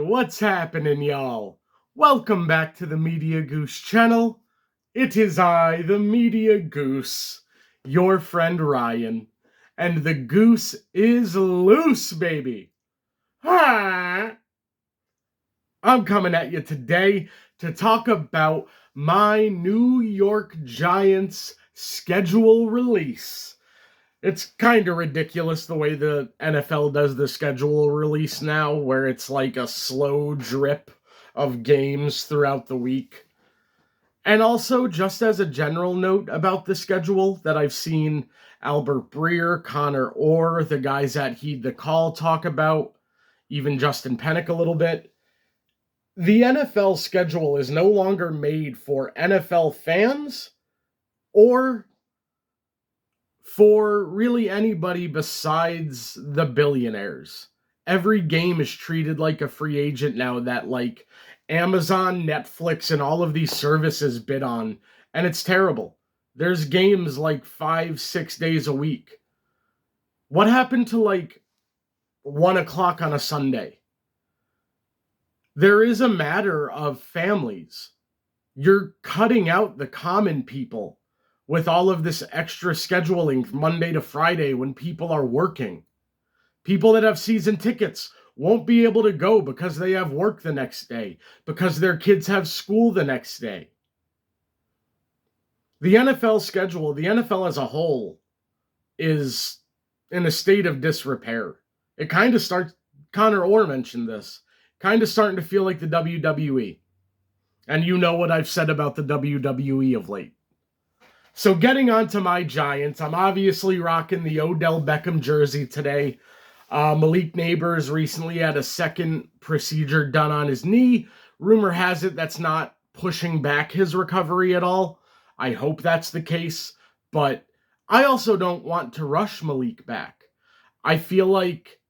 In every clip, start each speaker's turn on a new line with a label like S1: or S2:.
S1: what's happening, y'all? Welcome back to the Media Goose channel. It is I, the Media Goose, your friend Ryan, and the goose is loose, baby. Ha! I'm coming at you today to talk about my New York Giants schedule release. It's kind of ridiculous the way the NFL does the schedule release now, where it's like a slow drip of games throughout the week. And also, just as a general note about the schedule that I've seen Albert Breer, Connor Orr, the guys at Heed the Call talk about, even Justin Pennick a little bit, the NFL schedule is no longer made for NFL fans or for really anybody besides the billionaires. Every game is treated like a free agent now that like Amazon, Netflix, and all of these services bid on, and it's terrible. There's games like 5-6 days a week. What happened to like 1 o'clock on a Sunday? There is a matter of families. You're cutting out the common people with all of this extra scheduling Monday to Friday when people are working. People that have season tickets won't be able to go because they have work the next day, because their kids have school the next day. The NFL schedule, the NFL as a whole, is in a state of disrepair. It kind of starts, Connor Orr mentioned this, kind of starting to feel like the WWE. And you know what I've said about the WWE of late. So getting on to my Giants, I'm obviously rocking the Odell Beckham jersey today. Malik Neighbors recently had a second procedure done on his knee. Rumor has it that's not pushing back his recovery at all. I hope that's the case, but I also don't want to rush Malik back. I feel like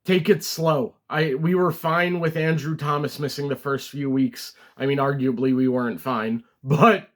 S1: take it slow. We were fine with Andrew Thomas missing the first few weeks. I mean, arguably we weren't fine, but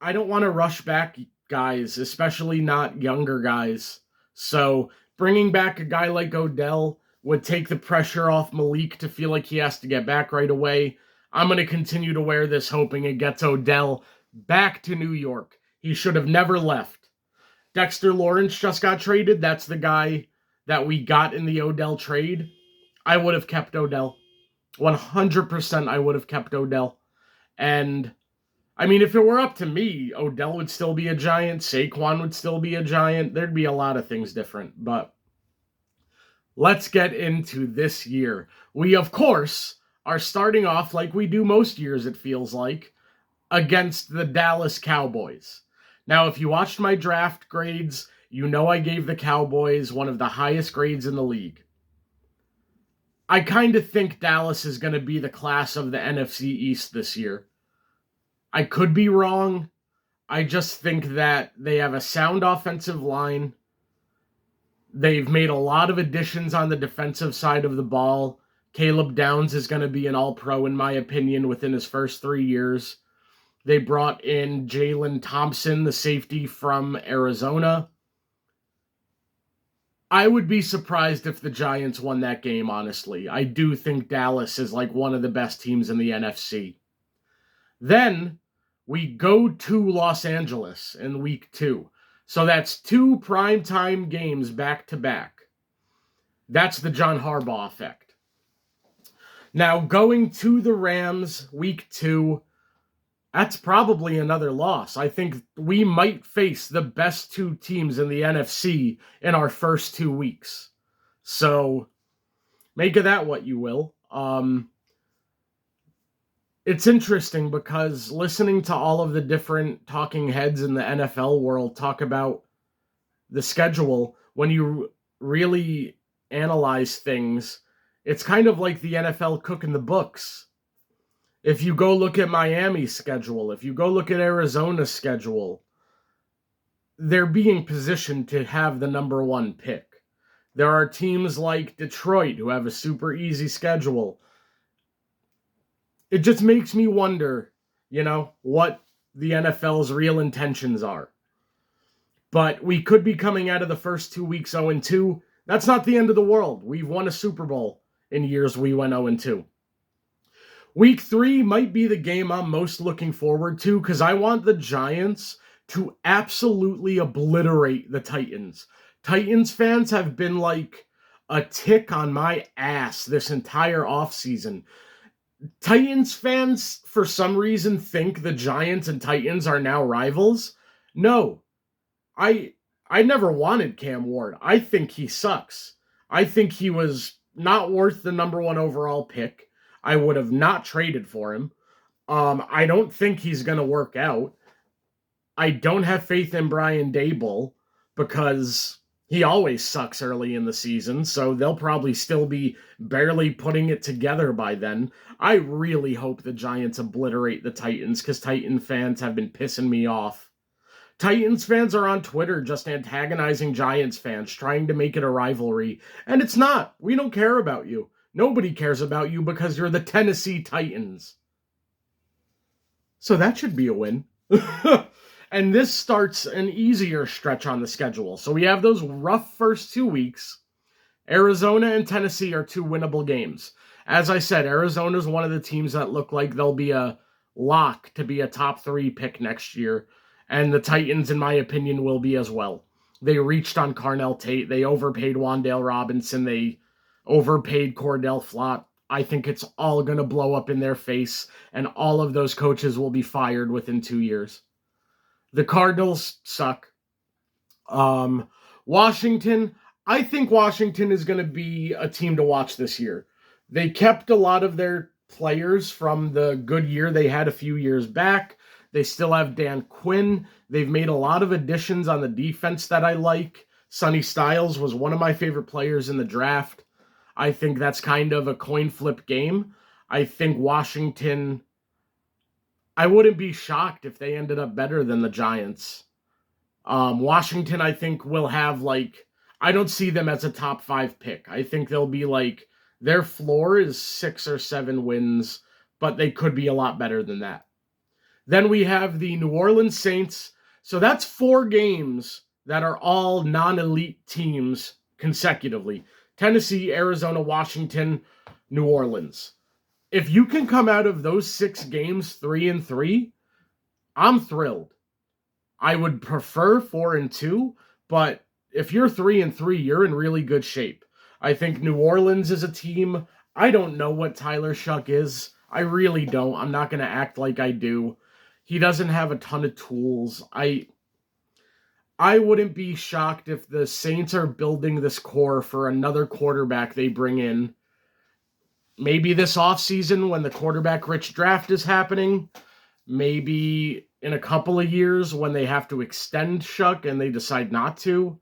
S1: I don't want to rush back guys, especially not younger guys. So bringing back a guy like Odell would take the pressure off Malik to feel like he has to get back right away. I'm going to continue to wear this hoping it gets Odell back to New York. He should have never left. Dexter Lawrence just got traded. That's the guy that we got in the Odell trade. I would have kept Odell. 100% I would have kept Odell. And I mean, if it were up to me, Odell would still be a Giant, Saquon would still be a Giant. There'd be a lot of things different, but let's get into this year. We, of course, are starting off like we do most years, it feels like, against the Dallas Cowboys. Now, if you watched my draft grades, you know I gave the Cowboys one of the highest grades in the league. I kind of think Dallas is going to be the class of the NFC East this year. I could be wrong. I just think that they have a sound offensive line. They've made a lot of additions on the defensive side of the ball. Caleb Downs is going to be an all-pro, in my opinion, within his first 3 years. They brought in Jalen Thompson, the safety from Arizona. I would be surprised if the Giants won that game, honestly. I do think Dallas is like one of the best teams in the NFC. Then we go to Los Angeles in week 2. So that's 2 primetime games back-to-back. That's the John Harbaugh effect. Now, going to the Rams week 2, that's probably another loss. I think we might face the best 2 teams in the NFC in our first 2 weeks. So make of that what you will. It's interesting because listening to all of the different talking heads in the NFL world talk about the schedule, when you really analyze things, it's kind of like the NFL cooking the books. If you go look at Miami's schedule, if you go look at Arizona's schedule, they're being positioned to have the number 1 pick. There are teams like Detroit who have a super easy schedule. It just makes me wonder, what the NFL's real intentions are. But we could be coming out of the first 2 weeks 0-2. That's not the end of the world. We've won a Super Bowl in years we went 0-2. Week 3 might be the game I'm most looking forward to because I want the Giants to absolutely obliterate the Titans. Titans fans have been like a tick on my ass this entire offseason. Titans fans, for some reason, think the Giants and Titans are now rivals. No, I I never wanted Cam Ward. I think he sucks. I think he was not worth the number 1 overall pick. I would have not traded for him. I don't think he's going to work out. I don't have faith in Brian Daboll because he always sucks early in the season, so they'll probably still be barely putting it together by then. I really hope the Giants obliterate the Titans because Titan fans have been pissing me off. Titans fans are on Twitter just antagonizing Giants fans, trying to make it a rivalry, and it's not. We don't care about you. Nobody cares about you because you're the Tennessee Titans. So that should be a win. And this starts an easier stretch on the schedule. So we have those rough first 2 weeks. Arizona and Tennessee are 2 winnable games. As I said, Arizona is one of the teams that look like they'll be a lock to be a top 3 pick next year. And the Titans, in my opinion, will be as well. They reached on Carnell Tate. They overpaid Wan'Dale Robinson. They overpaid Cordell Flott. I think it's all going to blow up in their face, and all of those coaches will be fired within 2 years. The Cardinals suck. Washington, I think Washington is going to be a team to watch this year. They kept a lot of their players from the good year they had a few years back. They still have Dan Quinn. They've made a lot of additions on the defense that I like. Sonny Styles was one of my favorite players in the draft. I think that's kind of a coin flip game. I think Washington, I wouldn't be shocked if they ended up better than the Giants. Washington, I think, will have I don't see them as a top 5 pick. I think they'll be their floor is 6 or 7 wins, but they could be a lot better than that. Then we have the New Orleans Saints. So that's 4 games that are all non-elite teams consecutively. Tennessee, Arizona, Washington, New Orleans. If you can come out of those 6 games 3-3, I'm thrilled. I would prefer 4-2, but if you're 3-3, you're in really good shape. I think New Orleans is a team. I don't know what Tyler Shuck is. I really don't. I'm not going to act like I do. He doesn't have a ton of tools. I wouldn't be shocked if the Saints are building this core for another quarterback they bring in. Maybe this offseason when the quarterback-rich draft is happening. Maybe in a couple of years when they have to extend Shuck and they decide not to.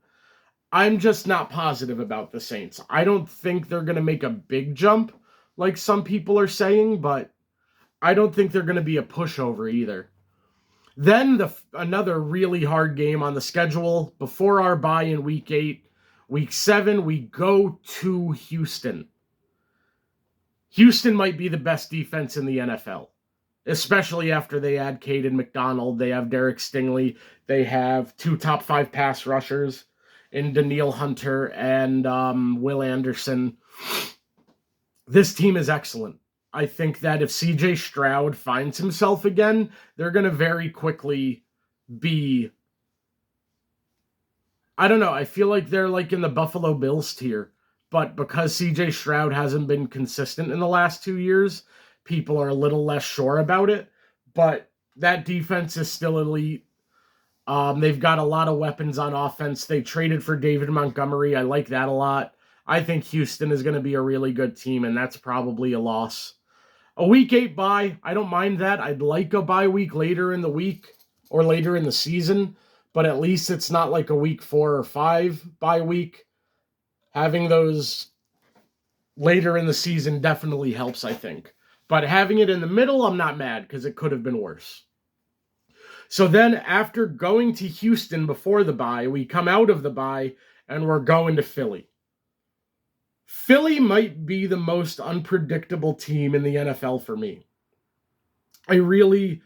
S1: I'm just not positive about the Saints. I don't think they're going to make a big jump like some people are saying, but I don't think they're going to be a pushover either. Then another really hard game on the schedule before our bye in Week 8. Week 7, we go to Houston. Houston might be the best defense in the NFL, especially after they add Caden McDonald. They have Derek Stingley. They have 2 top 5 pass rushers in Danielle Hunter and Will Anderson. This team is excellent. I think that if CJ Stroud finds himself again, they're going to very quickly be, I don't know, I feel like they're in the Buffalo Bills tier. But because CJ Stroud hasn't been consistent in the last 2 years, people are a little less sure about it. But that defense is still elite. They've got a lot of weapons on offense. They traded for David Montgomery. I like that a lot. I think Houston is going to be a really good team, and that's probably a loss. A Week 8 bye, I don't mind that. I'd like a bye week later in the week or later in the season, but at least it's not like a Week 4 or 5 bye week. Having those later in the season definitely helps, I think. But having it in the middle, I'm not mad because it could have been worse. So then after going to Houston before the bye, we come out of the bye and we're going to Philly. Philly might be the most unpredictable team in the NFL for me. I really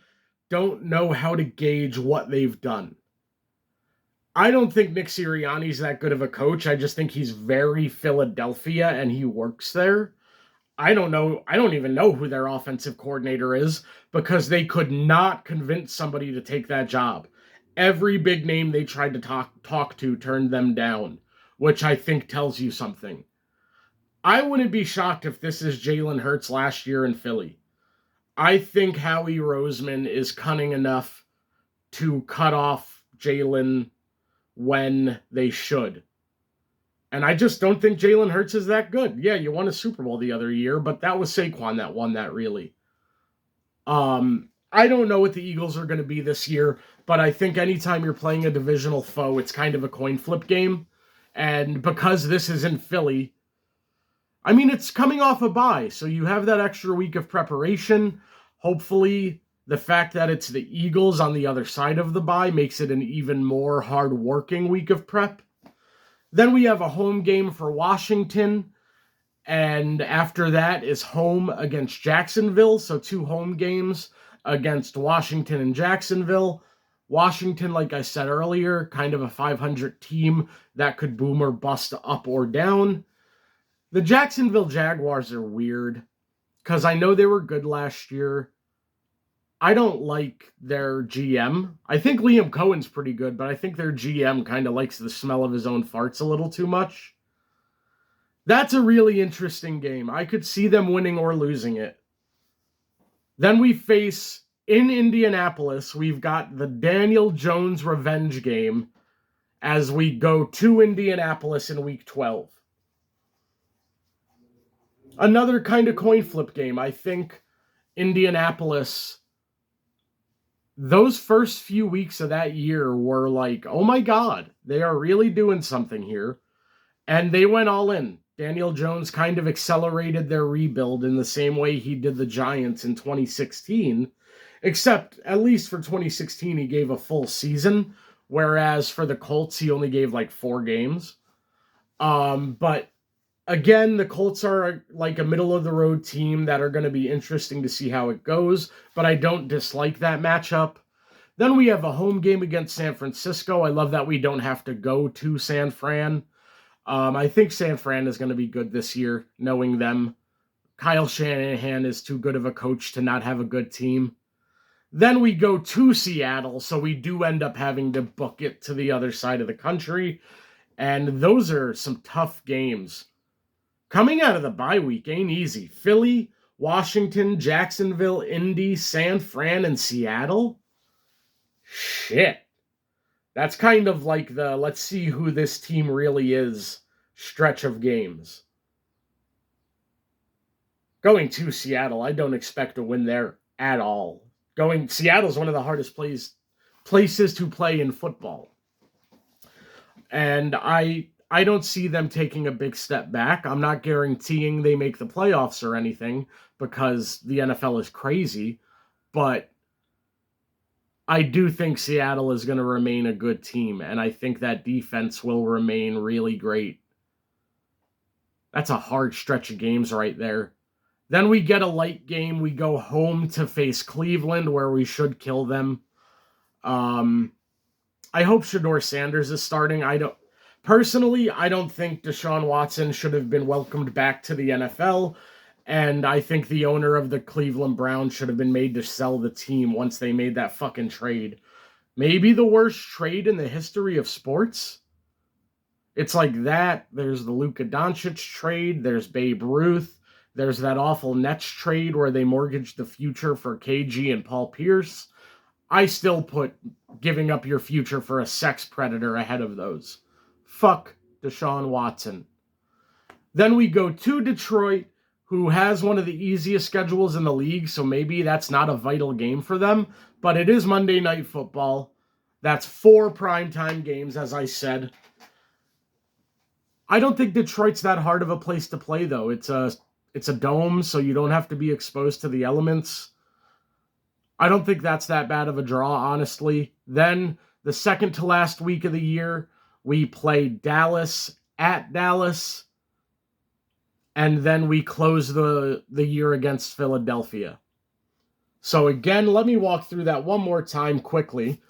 S1: don't know how to gauge what they've done. I don't think Nick Sirianni's that good of a coach. I just think he's very Philadelphia and he works there. I don't know. I don't even know who their offensive coordinator is because they could not convince somebody to take that job. Every big name they tried to talk to turned them down, which I think tells you something. I wouldn't be shocked if this is Jalen Hurts last year in Philly. I think Howie Roseman is cunning enough to cut off Jalen when they should. And I just don't think Jalen Hurts is that good. Yeah, you won a Super Bowl the other year, but that was Saquon that won that, really. I don't know what the Eagles are going to be this year, but I think anytime you're playing a divisional foe, it's kind of a coin flip game. And because this is in Philly, I mean, it's coming off a bye, so you have that extra week of preparation. Hopefully, the fact that it's the Eagles on the other side of the bye makes it an even more hard-working week of prep. Then we have a home game for Washington, and after that is home against Jacksonville, so 2 home games against Washington and Jacksonville. Washington, like I said earlier, kind of a 500 team that could boom or bust up or down. The Jacksonville Jaguars are weird because I know they were good last year. I don't like their GM. I think Liam Cohen's pretty good, but I think their GM kind of likes the smell of his own farts a little too much. That's a really interesting game. I could see them winning or losing it. Then we face, in Indianapolis, we've got the Daniel Jones revenge game as we go to Indianapolis in Week 12. Another kind of coin flip game. I think Indianapolis, those first few weeks of that year were like, oh my God, they are really doing something here. And they went all in. Daniel Jones kind of accelerated their rebuild in the same way he did the Giants in 2016, except at least for 2016, he gave a full season, whereas for the Colts, he only gave like 4 games. But again, the Colts are like a middle-of-the-road team that are going to be interesting to see how it goes, but I don't dislike that matchup. Then we have a home game against San Francisco. I love that we don't have to go to San Fran. I think San Fran is going to be good this year, knowing them. Kyle Shanahan is too good of a coach to not have a good team. Then we go to Seattle, so we do end up having to book it to the other side of the country. And those are some tough games. Coming out of the bye week ain't easy. Philly, Washington, Jacksonville, Indy, San Fran, and Seattle? Shit. That's kind of like the let's see who this team really is stretch of games. Going to Seattle, I don't expect to win there at all. Seattle's one of the hardest places to play in football. And I don't see them taking a big step back. I'm not guaranteeing they make the playoffs or anything because the NFL is crazy, but I do think Seattle is going to remain a good team, and I think that defense will remain really great. That's a hard stretch of games right there. Then we get a light game. We go home to face Cleveland, where we should kill them. I hope Shedeur Sanders is starting. Personally, I don't think Deshaun Watson should have been welcomed back to the NFL. And I think the owner of the Cleveland Browns should have been made to sell the team once they made that fucking trade. Maybe the worst trade in the history of sports. It's like that. There's the Luka Doncic trade. There's Babe Ruth. There's that awful Nets trade where they mortgaged the future for KG and Paul Pierce. I still put giving up your future for a sex predator ahead of those. Fuck Deshaun Watson. Then we go to Detroit, who has one of the easiest schedules in the league, so maybe that's not a vital game for them, but it is Monday Night Football. That's 4 primetime games, as I said. I don't think Detroit's that hard of a place to play, though. It's a dome, so you don't have to be exposed to the elements. I don't think that's that bad of a draw, honestly. Then, the second to last week of the year, we play Dallas at Dallas. And then we close the year against Philadelphia. So again, let me walk through that one more time quickly.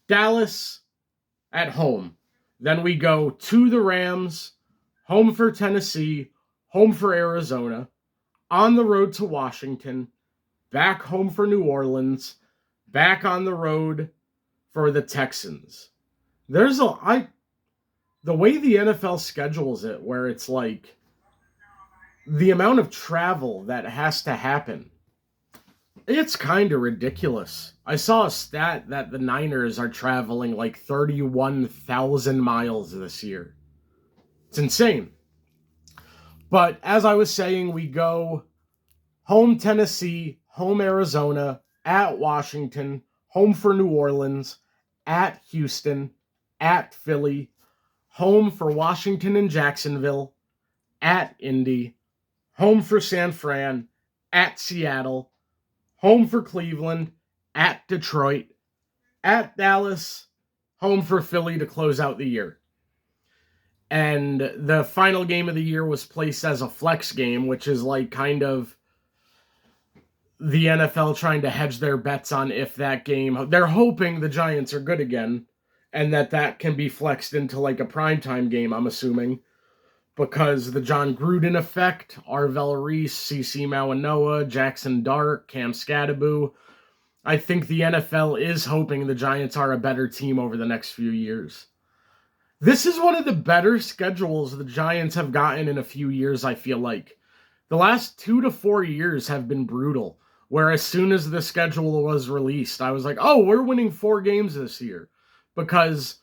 S1: Dallas at home. Then we go to the Rams, home for Tennessee, home for Arizona. on the road to Washington, back home for New Orleans, back on the road for the Texans. The way the NFL schedules it, where it's like the amount of travel that has to happen, it's kind of ridiculous. I saw a stat that the Niners are traveling like 31,000 miles this year. It's insane. But as I was saying, we go home Tennessee, home Arizona, at Washington, home for New Orleans, at Houston, at Philly, home for Washington and Jacksonville, at Indy, home for San Fran, at Seattle, home for Cleveland, at Detroit, at Dallas, home for Philly to close out the year. And the final game of the year was placed as a flex game, which is like kind of the NFL trying to hedge their bets on if that game, they're hoping the Giants are good again and that can be flexed into like a primetime game, I'm assuming, because the John Gruden effect, Arvell Reese, CeCe Mawanoa, Jackson Dart, Cam Scadaboo. I think the NFL is hoping the Giants are a better team over the next few years. This is one of the better schedules the Giants have gotten in a few years, I feel like. The last 2 to 4 years have been brutal, where as soon as the schedule was released, I was like, oh, we're winning 4 games this year. Because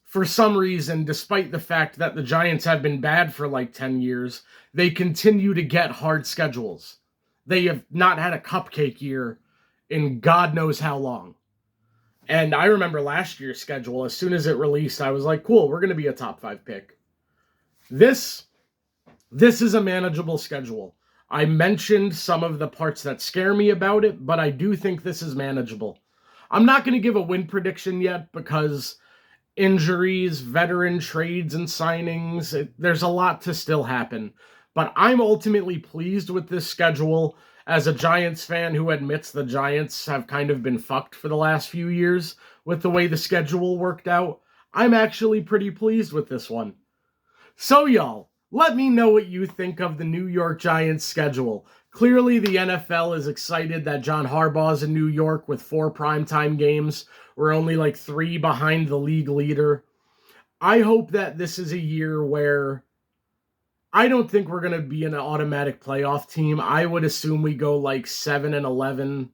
S1: for some reason, despite the fact that the Giants have been bad for like 10 years, they continue to get hard schedules. They have not had a cupcake year in God knows how long. And I remember last year's schedule, as soon as it released, I was like, cool, we're going to be a top 5 pick. This is a manageable schedule. I mentioned some of the parts that scare me about it, but I do think this is manageable. I'm not going to give a win prediction yet because injuries, veteran trades and signings, there's a lot to still happen. But I'm ultimately pleased with this schedule. As a Giants fan who admits the Giants have kind of been fucked for the last few years with the way the schedule worked out, I'm actually pretty pleased with this one. So y'all, let me know what you think of the New York Giants schedule. Clearly the NFL is excited that John Harbaugh's in New York with 4 primetime games. We're only like 3 behind the league leader. I hope that this is a year where I don't think we're going to be an automatic playoff team. I would assume we go like 7-11.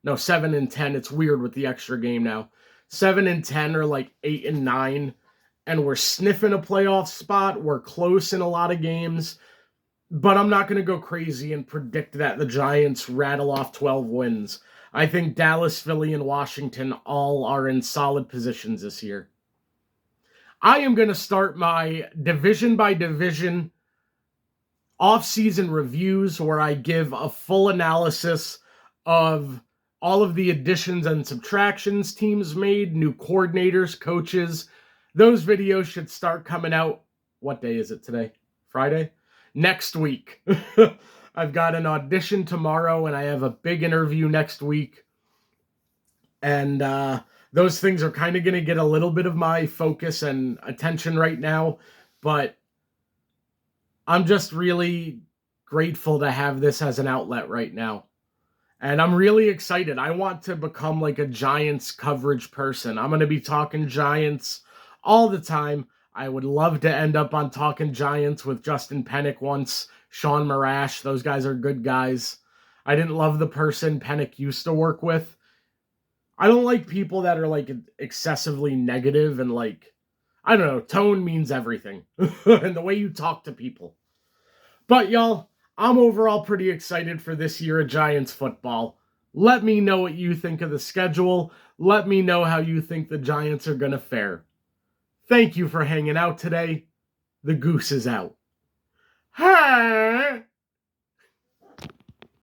S1: No, 7-10. It's weird with the extra game now. 7-10 or like 8-9. And we're sniffing a playoff spot. We're close in a lot of games. But I'm not going to go crazy and predict that the Giants rattle off 12 wins. I think Dallas, Philly, and Washington all are in solid positions this year. I am going to start my division by division off-season reviews where I give a full analysis of all of the additions and subtractions teams made, new coordinators, coaches. Those videos should start coming out. What day is it today? Friday? Next week. I've got an audition tomorrow and I have a big interview next week. And those things are kind of going to get a little bit of my focus and attention right now. But I'm just really grateful to have this as an outlet right now. And I'm really excited. I want to become like a Giants coverage person. I'm going to be talking Giants all the time. I would love to end up on Talking Giants with Justin Pennick once, Sean Marash. Those guys are good guys. I didn't love the person Pennick used to work with. I don't like people that are like excessively negative and like, I don't know, tone means everything. And the way you talk to people. But y'all, I'm overall pretty excited for this year of Giants football. Let me know what you think of the schedule. Let me know how you think the Giants are going to fare. Thank you for hanging out today. The Goose is out. Hey!